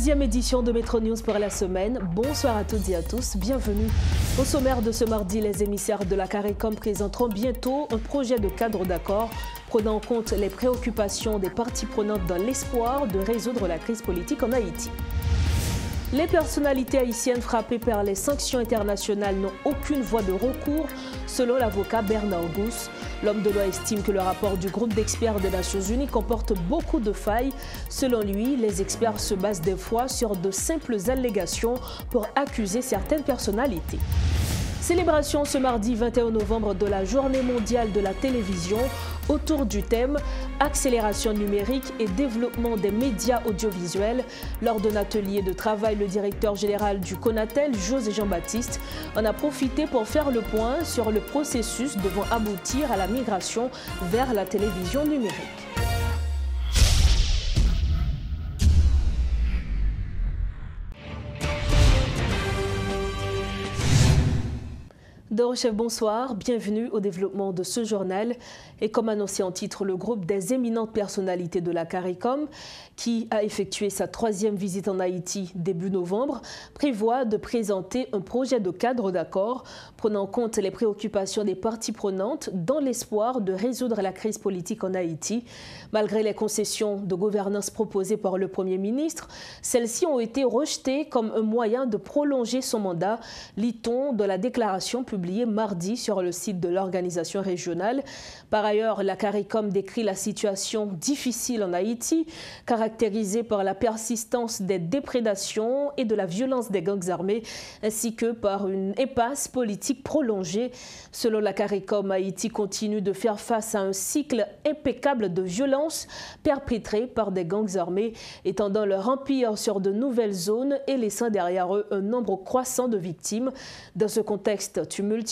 13e édition de Métro News pour la semaine. Bonsoir à toutes et à tous, bienvenue. Au sommaire de ce mardi, les émissaires de la CARICOM présenteront bientôt un projet de cadre d'accord prenant en compte les préoccupations des parties prenantes dans l'espoir de résoudre la crise politique en Haïti. Les personnalités haïtiennes frappées par les sanctions internationales n'ont aucune voie de recours, selon l'avocat Bernard Gousse. L'homme de loi estime que le rapport du groupe d'experts des Nations Unies comporte beaucoup de failles. Selon lui, les experts se basent des fois sur de simples allégations pour accuser certaines personnalités. Célébration ce mardi 21 novembre de la Journée mondiale de la télévision autour du thème « Accélération numérique et développement des médias audiovisuels ». Lors d'un atelier de travail, le directeur général du CONATEL, José Jean-Baptiste, en a profité pour faire le point sur le processus devant aboutir à la migration vers la télévision numérique. Chef, bonsoir, bienvenue au développement de ce journal. Et comme annoncé en titre, le groupe des éminentes personnalités de la CARICOM, qui a effectué sa 3e visite en Haïti début novembre, prévoit de présenter un projet de cadre d'accord prenant en compte les préoccupations des parties prenantes dans l'espoir de résoudre la crise politique en Haïti. Malgré les concessions de gouvernance proposées par le Premier ministre, celles-ci ont été rejetées comme un moyen de prolonger son mandat, lit-on dans la déclaration publiée mardi sur le site de l'organisation régionale. Par ailleurs, la CARICOM décrit la situation difficile en Haïti, caractérisée par la persistance des déprédations et de la violence des gangs armés, ainsi que par une impasse politique prolongée. Selon la CARICOM, Haïti continue de faire face à un cycle impeccable de violence perpétrée par des gangs armés, étendant leur empire sur de nouvelles zones et laissant derrière eux un nombre croissant de victimes. Dans ce contexte tumultueux,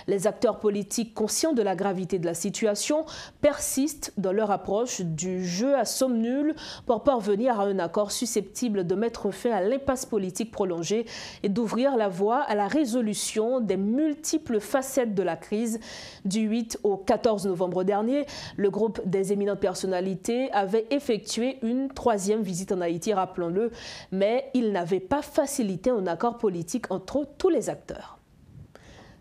les acteurs politiques conscients de la gravité de la situation persistent dans leur approche du jeu à somme nulle pour parvenir à un accord susceptible de mettre fin à l'impasse politique prolongée et d'ouvrir la voie à la résolution des multiples facettes de la crise. Du 8 au 14 novembre dernier, le groupe des éminentes personnalités avait effectué une 3e visite en Haïti, rappelons-le, mais il n'avait pas facilité un accord politique entre tous les acteurs.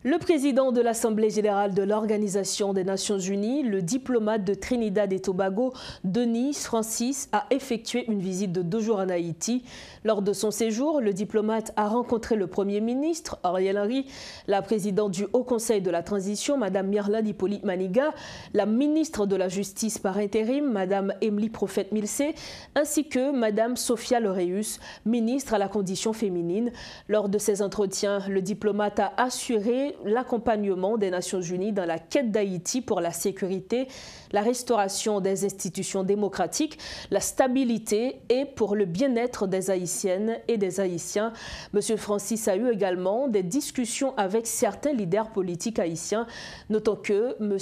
Le président de l'Assemblée générale de l'Organisation des Nations Unies, le diplomate de Trinidad et Tobago, Denis Francis, a effectué une visite de 2 jours en Haïti. Lors de son séjour, le diplomate a rencontré le Premier ministre, Ariel Henry, la présidente du Haut Conseil de la Transition, Mme Myrlande Hippolyte Maniga, la ministre de la Justice par intérim, Mme Emily Prophète-Milsé, ainsi que Mme Sophia Loreus, ministre à la condition féminine. Lors de ces entretiens, le diplomate a assuré l'accompagnement des Nations Unies dans la quête d'Haïti pour la sécurité, la restauration des institutions démocratiques, la stabilité et pour le bien-être des Haïtiennes et des Haïtiens. M. Francis a eu également des discussions avec certains leaders politiques haïtiens. Notons que M.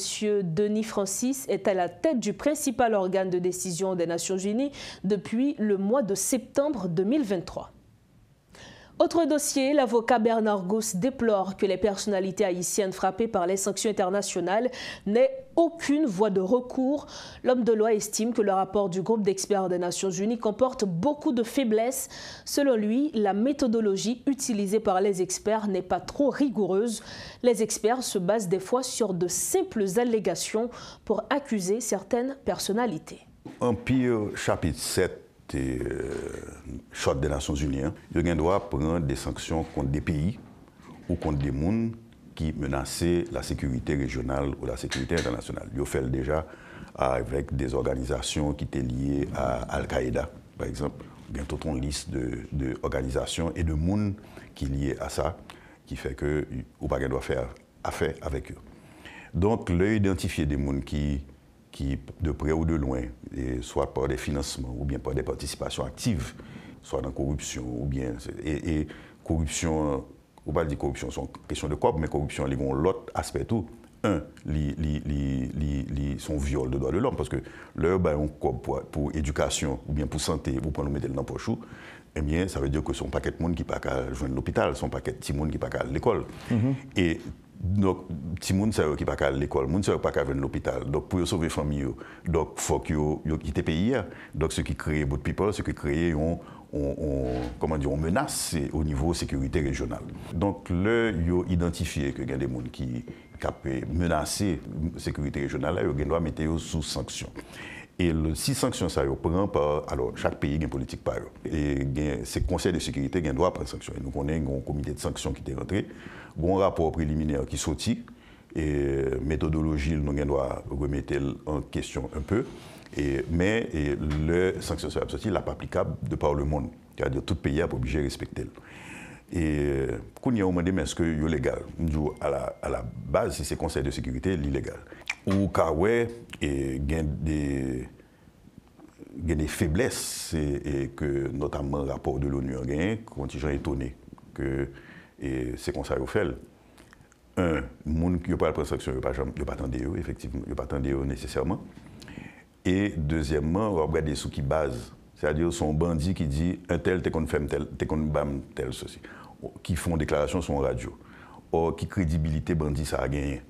Denis Francis est à la tête du principal organe de décision des Nations Unies depuis le mois de septembre 2023. Autre dossier, l'avocat Bernard Gousse déplore que les personnalités haïtiennes frappées par les sanctions internationales n'aient aucune voie de recours. L'homme de loi estime que le rapport du groupe d'experts des Nations Unies comporte beaucoup de faiblesses. Selon lui, la méthodologie utilisée par les experts n'est pas trop rigoureuse. Les experts se basent des fois sur de simples allégations pour accuser certaines personnalités. Empire chapitre 7. Charte des Nations Unies, il doit prendre des sanctions contre des pays ou contre des mondes qui menaçaient la sécurité régionale ou la sécurité internationale. Il fait déjà avec des organisations qui étaient liées à Al-Qaïda, par exemple. Bientôt une liste d'organisations et de mondes qui sont liés à ça, qui fait que ou pas doit faire affaire avec eux. Donc, identifier des mondes qui de près ou de loin, soit par des financements ou bien par des participations actives, soit dans la corruption ou bien... Et corruption, on ne va pas dire corruption, c'est une question de quoi, mais corruption, il y a l'autre aspect tout. Son viol de droits de l'homme, parce que leur pour éducation ou bien pour santé, ou pour nous mettre dans le poche, eh bien, ça veut dire que son paquet de monde qui ne peut pas joindre l'hôpital, son paquet de petits monde qui ne peut pas aller à l'école. Et donc, petit monde qui ne peut pas aller à l'école, monde qui ne peut pas aller à l'hôpital. Donc, pour sauver la famille, donc il faut qu'ils quittent le pays. Donc, ce qui crée Boat People, ce qui crée on menace au niveau sécurité régionale. Donc, là, ils ont identifié que y a des gens qui menacent la sécurité régionale, ils doivent mettre sous sanction. Et si sanction ça prend par, alors chaque pays a une politique par eux. Et c'est le Conseil de sécurité qui doit prendre sanction. Et nous connaissons un comité de sanctions qui est rentré, un rapport préliminaire qui sortit, et méthodologie, nous doit remettre en question un peu. Mais le sanction ça sorti, n'est pas applicable de par le monde. C'est-à-dire que tout pays est obligé de respecter. Et quand on a demandé est-ce que c'est légal, à la base, si c'est le Conseil de sécurité, c'est illégal. Ou car ouais, il y a des faiblesses et que notamment le rapport de l'ONU a gagné, quand ils sont étonnés que c'est comme ça qu'on fait. Un, les gens qui n'ont pas la transaction, ils ne pas attendre effectivement, ils ne pas attendre nécessairement. Et deuxièmement, on regarde des sous qui basent. C'est-à-dire son bandit qui dit un tel, t'es qu'on fait tel, t'es qu'on bam tel ceci, qui font déclaration sur radio. Or, qui crédibilité bandit ça a gagné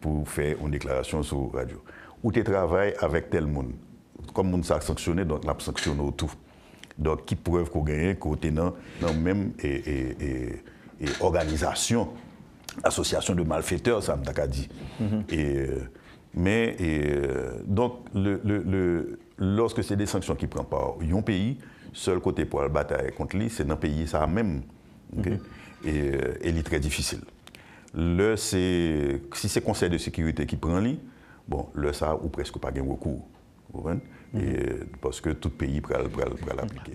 pour faire une déclaration sur radio. Ou tu travailles avec tel monde. Comme monde ça a sanctionné, donc l'a sanctionné tout. Donc, qui preuve qu'on gagne, qu'on est dans la même organisation, association de malfaiteurs, ça m'a dit. Donc, lorsque c'est des sanctions qui prennent par un pays, seul côté pour la bataille contre lui, c'est dans le pays ça même. Okay? Et il est très difficile. Si c'est le Conseil de sécurité qui prend lui, bon, ça ou presque pas de recours. Parce que tout pays peut l'appliquer.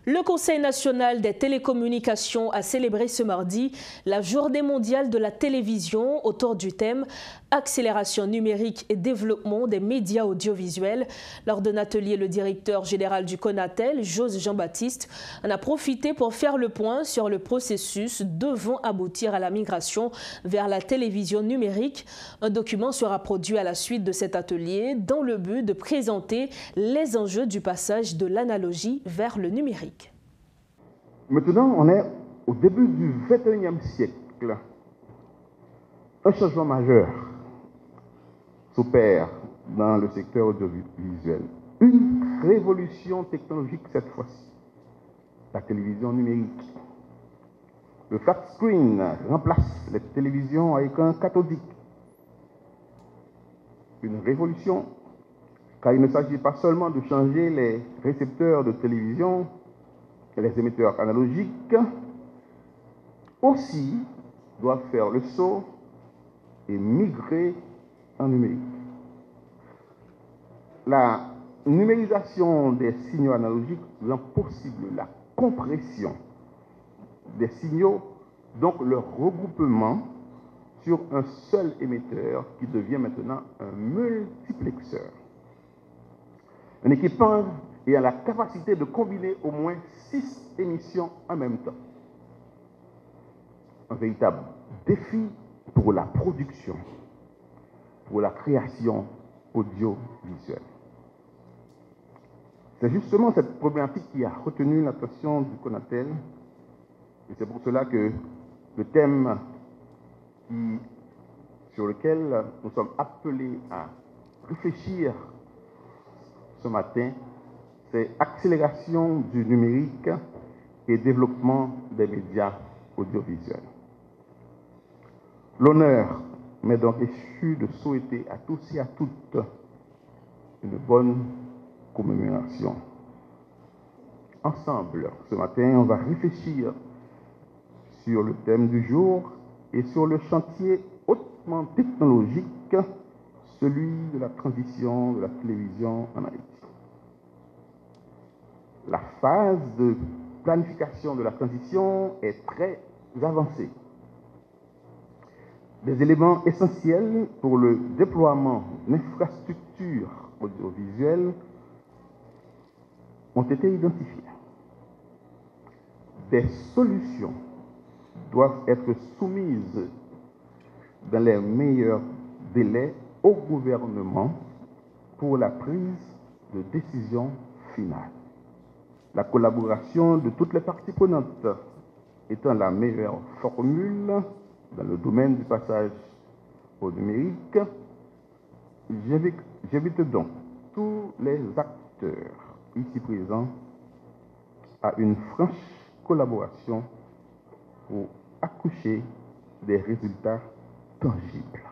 Le Conseil national des télécommunications a célébré ce mardi la Journée mondiale de la télévision autour du thème « Accélération numérique et développement des médias audiovisuels ». Lors d'un atelier, le directeur général du CONATEL, Jose Jean-Baptiste, en a profité pour faire le point sur le processus devant aboutir à la migration vers la télévision numérique. Un document sera produit à la suite de cet atelier dans le but de présenter les enjeux du passage de l'analogie vers le numérique. Maintenant, on est au début du XXIe siècle. Un changement majeur s'opère dans le secteur audiovisuel. Une révolution technologique cette fois-ci. La télévision numérique. Le flat screen remplace les télévisions à écran cathodique. Une révolution, car il ne s'agit pas seulement de changer les récepteurs de télévision, les émetteurs analogiques aussi doivent faire le saut et migrer en numérique. La numérisation des signaux analogiques rend possible la compression des signaux, donc leur regroupement sur un seul émetteur qui devient maintenant un multiplexeur. Un équipement ayant la capacité de combiner au moins 6 émissions en même temps. Un véritable défi pour la production, pour la création audiovisuelle. C'est justement cette problématique qui a retenu l'attention du CONATEL, et c'est pour cela que le thème sur lequel nous sommes appelés à réfléchir ce matin, c'est accélération du numérique et développement des médias audiovisuels. L'honneur m'est donc échu de souhaiter à tous et à toutes une bonne commémoration. Ensemble, ce matin, on va réfléchir sur le thème du jour et sur le chantier hautement technologique, celui de la transition de la télévision en Haïti. La phase de planification de la transition est très avancée. Des éléments essentiels pour le déploiement d'infrastructures audiovisuelles ont été identifiés. Des solutions doivent être soumises dans les meilleurs délais au gouvernement pour la prise de décision finale. La collaboration de toutes les parties prenantes étant la meilleure formule dans le domaine du passage au numérique, j'invite donc tous les acteurs ici présents à une franche collaboration pour accoucher des résultats tangibles.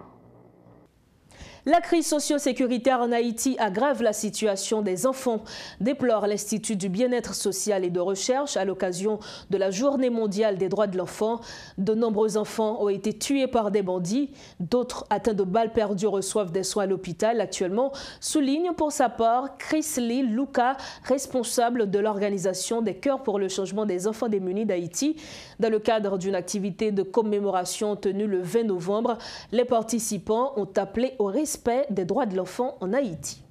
La crise socio-sécuritaire en Haïti aggrave la situation des enfants, déplore l'Institut du bien-être social et de recherche à l'occasion de la Journée mondiale des droits de l'enfant. De nombreux enfants ont été tués par des bandits, d'autres atteints de balles perdues reçoivent des soins à l'hôpital actuellement, souligne pour sa part Chris Lee Luca, responsable de l'organisation des Cœurs pour le changement des enfants démunis d'Haïti. Dans le cadre d'une activité de commémoration tenue le 20 novembre, les participants ont appelé au respect des droits de l'enfant en Haïti.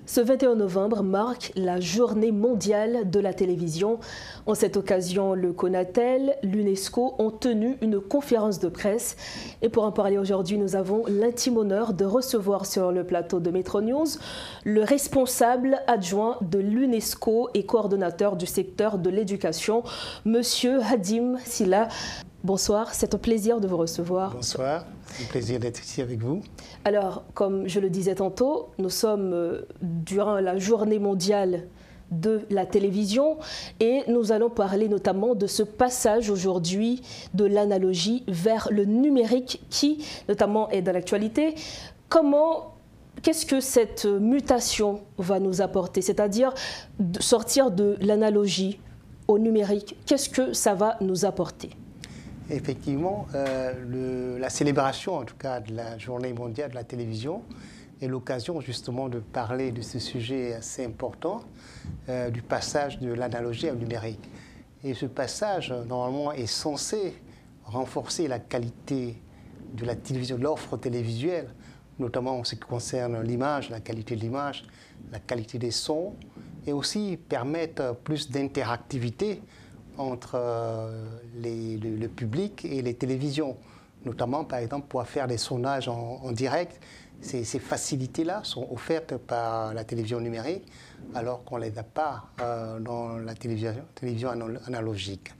Ce 21 novembre marque la Journée mondiale de la télévision. En cette occasion, le CONATEL, l'UNESCO ont tenu une conférence de presse. Et pour en parler aujourd'hui, nous avons l'intime honneur de recevoir sur le plateau de Metro News le responsable adjoint de l'UNESCO et coordonnateur du secteur de l'éducation, Monsieur Hadim Silla. Bonsoir, c'est un plaisir de vous recevoir. Bonsoir, c'est un plaisir d'être ici avec vous. Alors, comme je le disais tantôt, nous sommes durant la journée mondiale de la télévision et nous allons parler notamment de ce passage aujourd'hui de l'analogie vers le numérique qui, notamment, est dans l'actualité. Qu'est-ce que cette mutation va nous apporter? C'est-à-dire sortir de l'analogie au numérique, qu'est-ce que ça va nous apporter? Effectivement, la célébration, en tout cas, de la Journée mondiale de la télévision est l'occasion justement de parler de ce sujet assez important, du passage de l'analogie au numérique. Et ce passage, normalement, est censé renforcer la qualité de la télévision, de l'offre télévisuelle, notamment en ce qui concerne l'image, la qualité de l'image, la qualité des sons, et aussi permettre plus d'interactivité entre le public et les télévisions, notamment par exemple pour faire des sondages en direct. Ces facilités-là sont offertes par la télévision numérique alors qu'on ne les a pas dans la télévision analogique.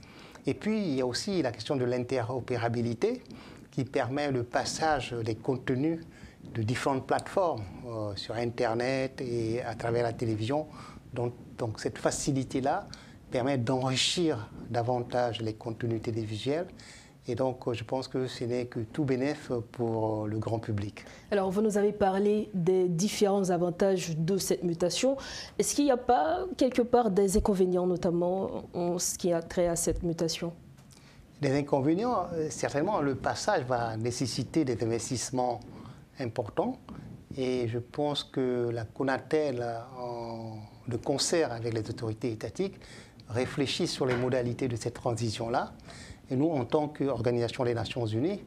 Et puis il y a aussi la question de l'interopérabilité qui permet le passage des contenus de différentes plateformes sur Internet et à travers la télévision. Donc cette facilité-là permet d'enrichir davantage les contenus télévisuels. Et donc, je pense que ce n'est que tout bénéf pour le grand public. Alors, vous nous avez parlé des différents avantages de cette mutation. Est-ce qu'il n'y a pas quelque part des inconvénients, notamment en ce qui a trait à cette mutation? Des inconvénients, certainement, le passage va nécessiter des investissements importants. Et je pense que la CONATEL, de concert avec les autorités étatiques, réfléchit sur les modalités de cette transition-là. Et nous, en tant qu'Organisation des Nations Unies,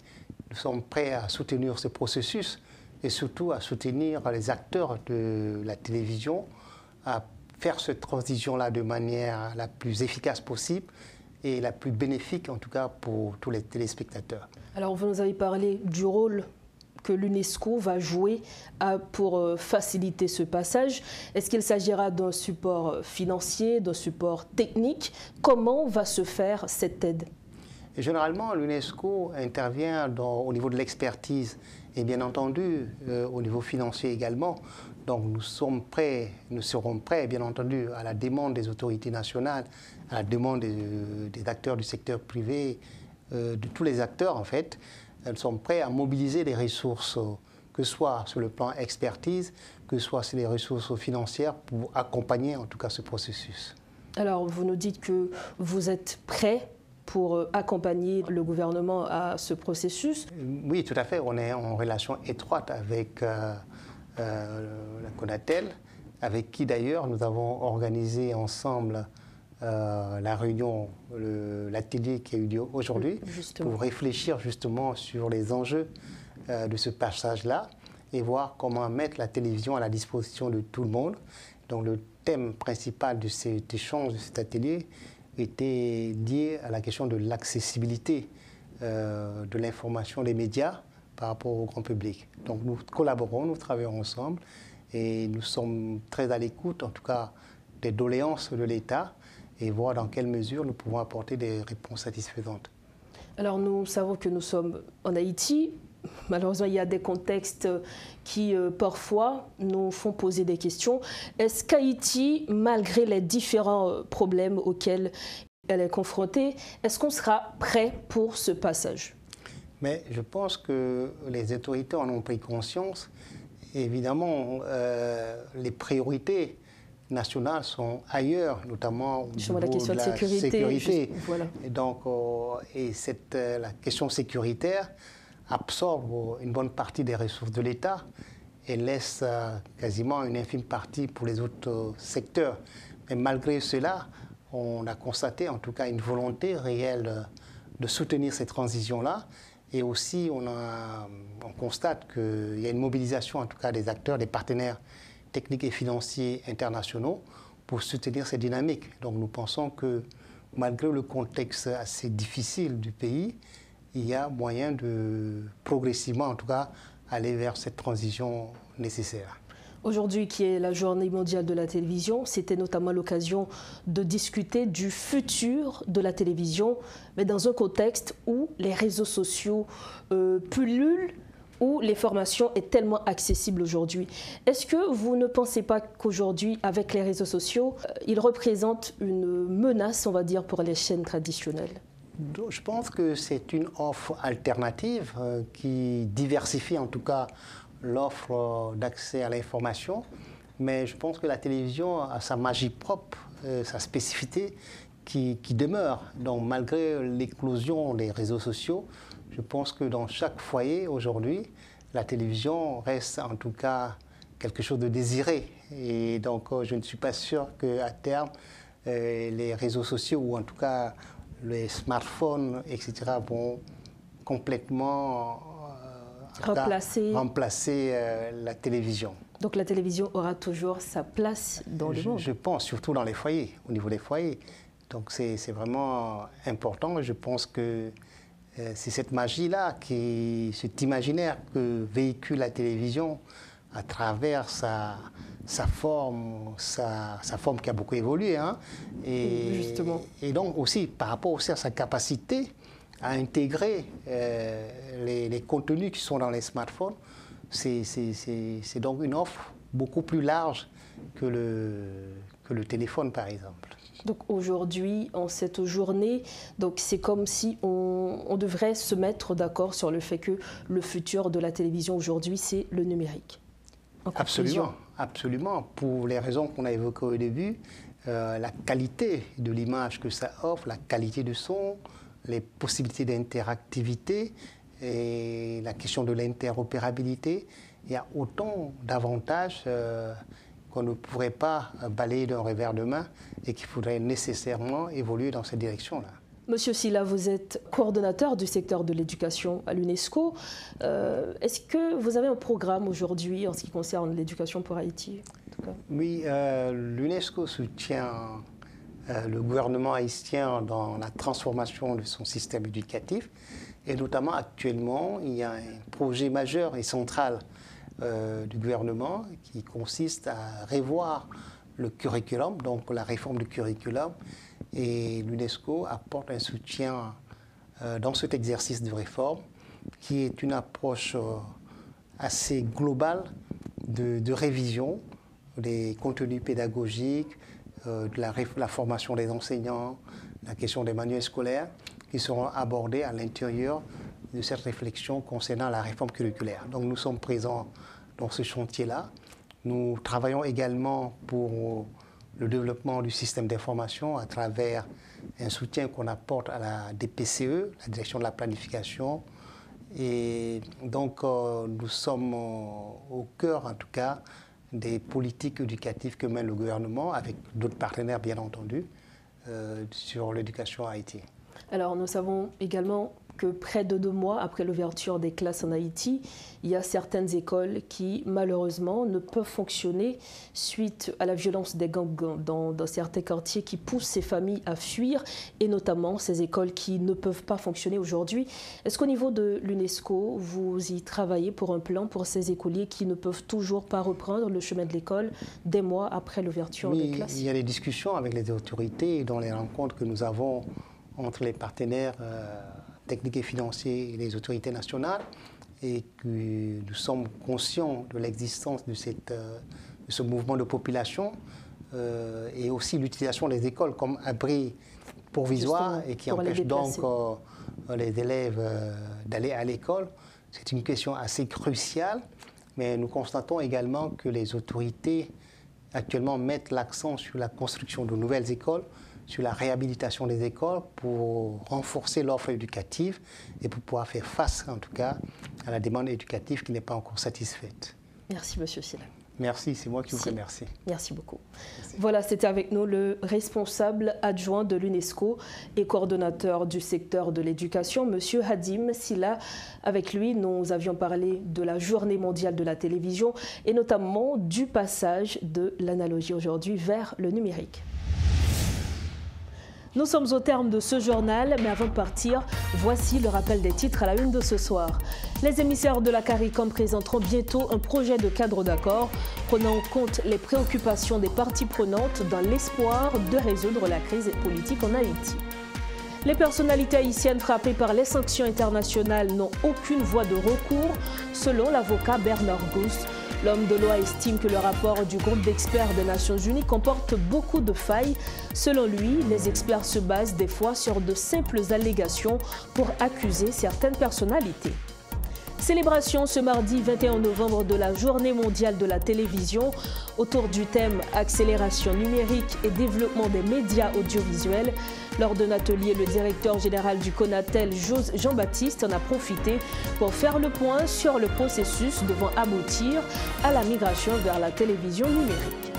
nous sommes prêts à soutenir ce processus et surtout à soutenir les acteurs de la télévision à faire cette transition-là de manière la plus efficace possible et la plus bénéfique, en tout cas, pour tous les téléspectateurs. Alors, vous nous avez parlé du rôle que l'UNESCO va jouer pour faciliter ce passage. Est-ce qu'il s'agira d'un support financier, d'un support technique? Comment va se faire cette aide? Et généralement, l'UNESCO intervient au niveau de l'expertise et bien entendu au niveau financier également. Donc nous serons prêts, bien entendu, à la demande des autorités nationales, à la demande des acteurs du secteur privé, de tous les acteurs en fait. Nous sommes prêts à mobiliser les ressources, que ce soit sur le plan expertise, que ce soit sur les ressources financières pour accompagner en tout cas ce processus. Alors vous nous dites que vous êtes prêts pour accompagner le gouvernement à ce processus? Oui, tout à fait. On est en relation étroite avec la CONATEL, avec qui d'ailleurs nous avons organisé ensemble la réunion, l'atelier qui a eu lieu aujourd'hui, pour réfléchir justement sur les enjeux de ce passage-là et voir comment mettre la télévision à la disposition de tout le monde. Donc le thème principal de cet échange, de cet atelier, était lié à la question de l'accessibilité de l'information des médias par rapport au grand public. Donc nous collaborons, nous travaillons ensemble et nous sommes très à l'écoute, en tout cas, des doléances de l'État et voir dans quelle mesure nous pouvons apporter des réponses satisfaisantes. Alors nous savons que nous sommes en Haïti, malheureusement, il y a des contextes qui, parfois, nous font poser des questions. Est-ce qu'Haïti, malgré les différents problèmes auxquels elle est confrontée, est-ce qu'on sera prêt pour ce passage? Mais je pense que les autorités en ont pris conscience. Évidemment, les priorités nationales sont ailleurs, notamment au niveau la question de la sécurité. Voilà. Et donc, la question sécuritaire absorbe une bonne partie des ressources de l'État et laisse quasiment une infime partie pour les autres secteurs. Mais malgré cela, on a constaté en tout cas une volonté réelle de soutenir ces transitions-là. Et aussi, on constate qu'il y a une mobilisation en tout cas des acteurs, des partenaires techniques et financiers internationaux pour soutenir ces dynamiques. Donc nous pensons que malgré le contexte assez difficile du pays, il y a moyen de progressivement en tout cas aller vers cette transition nécessaire. Aujourd'hui, qui est la journée mondiale de la télévision, c'était notamment l'occasion de discuter du futur de la télévision, mais dans un contexte où les réseaux sociaux pullulent, où l'information est tellement accessible aujourd'hui. Est-ce que vous ne pensez pas qu'aujourd'hui, avec les réseaux sociaux, ils représentent une menace, on va dire, pour les chaînes traditionnelles? Je pense que c'est une offre alternative qui diversifie en tout cas l'offre d'accès à l'information, mais je pense que la télévision a sa magie propre, sa spécificité qui demeure. Donc malgré l'éclosion des réseaux sociaux, je pense que dans chaque foyer aujourd'hui, la télévision reste en tout cas quelque chose de désiré. Et donc je ne suis pas sûr qu'à terme, les réseaux sociaux ou en tout cas les smartphones, etc., vont complètement remplacer la télévision. Donc la télévision aura toujours sa place dans le monde? Je pense, surtout dans les foyers, au niveau des foyers. Donc c'est vraiment important. Je pense que c'est cette magie-là, cet imaginaire que véhicule la télévision à travers sa forme qui a beaucoup évolué. Hein, justement. Et donc aussi, par rapport aussi à sa capacité à intégrer les contenus qui sont dans les smartphones, c'est donc une offre beaucoup plus large que le téléphone, par exemple. Donc aujourd'hui, en cette journée, c'est comme si on devrait se mettre d'accord sur le fait que le futur de la télévision aujourd'hui, c'est le numérique. Absolument, absolument. Pour les raisons qu'on a évoquées au début, la qualité de l'image que ça offre, la qualité du son, les possibilités d'interactivité et la question de l'interopérabilité, il y a autant d'avantages qu'on ne pourrait pas balayer d'un revers de main et qu'il faudrait nécessairement évoluer dans cette direction-là. Monsieur Sylla, vous êtes coordonnateur du secteur de l'éducation à l'UNESCO. Est-ce que vous avez un programme aujourd'hui en ce qui concerne l'éducation pour Haïti, en tout cas? Oui, l'UNESCO soutient le gouvernement haïtien dans la transformation de son système éducatif. Et notamment actuellement, il y a un projet majeur et central du gouvernement qui consiste à revoir le curriculum, donc la réforme du curriculum. Et l'UNESCO apporte un soutien dans cet exercice de réforme qui est une approche assez globale de révision des contenus pédagogiques, de la formation des enseignants, la question des manuels scolaires qui seront abordés à l'intérieur de cette réflexion concernant la réforme curriculaire. Donc nous sommes présents dans ce chantier-là. Nous travaillons également pour le développement du système d'information à travers un soutien qu'on apporte à la DPCE, la Direction de la Planification. Et donc nous sommes au cœur, en tout cas, des politiques éducatives que mène le gouvernement, avec d'autres partenaires, bien entendu, sur l'éducation à Haïti. Alors, nous savons également que près de 2 mois après l'ouverture des classes en Haïti, il y a certaines écoles qui, malheureusement, ne peuvent fonctionner suite à la violence des gangs dans certains quartiers qui poussent ces familles à fuir, et notamment ces écoles qui ne peuvent pas fonctionner aujourd'hui. Est-ce qu'au niveau de l'UNESCO, vous y travaillez pour un plan pour ces écoliers qui ne peuvent toujours pas reprendre le chemin de l'école des mois après l'ouverture des classes? Il y a des discussions avec les autorités dans les rencontres que nous avons entre les partenaires techniques et financiers et les autorités nationales. et que nous sommes conscients de l'existence de ce mouvement de population et aussi l'utilisation des écoles comme abri provisoire et qui empêche donc les élèves d'aller à l'école. C'est une question assez cruciale, mais nous constatons également que les autorités actuellement mettent l'accent sur la construction de nouvelles écoles, sur la réhabilitation des écoles pour renforcer l'offre éducative et pour pouvoir faire face, en tout cas, à la demande éducative qui n'est pas encore satisfaite. Merci, Monsieur Sylla. Merci, c'est moi qui vous remercie. Merci beaucoup. Merci. Voilà, c'était avec nous le responsable adjoint de l'UNESCO et coordonnateur du secteur de l'éducation, Monsieur Hadim Sylla. Avec lui, nous avions parlé de la Journée mondiale de la télévision et notamment du passage de l'analogie aujourd'hui vers le numérique. Nous sommes au terme de ce journal, mais avant de partir, voici le rappel des titres à la une de ce soir. Les émissaires de la CARICOM présenteront bientôt un projet de cadre d'accord prenant en compte les préoccupations des parties prenantes dans l'espoir de résoudre la crise politique en Haïti. Les personnalités haïtiennes frappées par les sanctions internationales n'ont aucune voie de recours, selon l'avocat Bernard Gousse. L'homme de loi estime que le rapport du groupe d'experts des Nations Unies comporte beaucoup de failles. Selon lui, les experts se basent des fois sur de simples allégations pour accuser certaines personnalités. Célébration ce mardi 21 novembre de la Journée mondiale de la télévision autour du thème « Accélération numérique et développement des médias audiovisuels ». Lors d'un atelier, le directeur général du CONATEL, Jean-Baptiste, en a profité pour faire le point sur le processus devant aboutir à la migration vers la télévision numérique.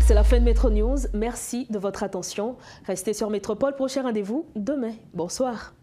C'est la fin de Métro News. Merci de votre attention. Restez sur Métropole. Prochain rendez-vous demain. Bonsoir.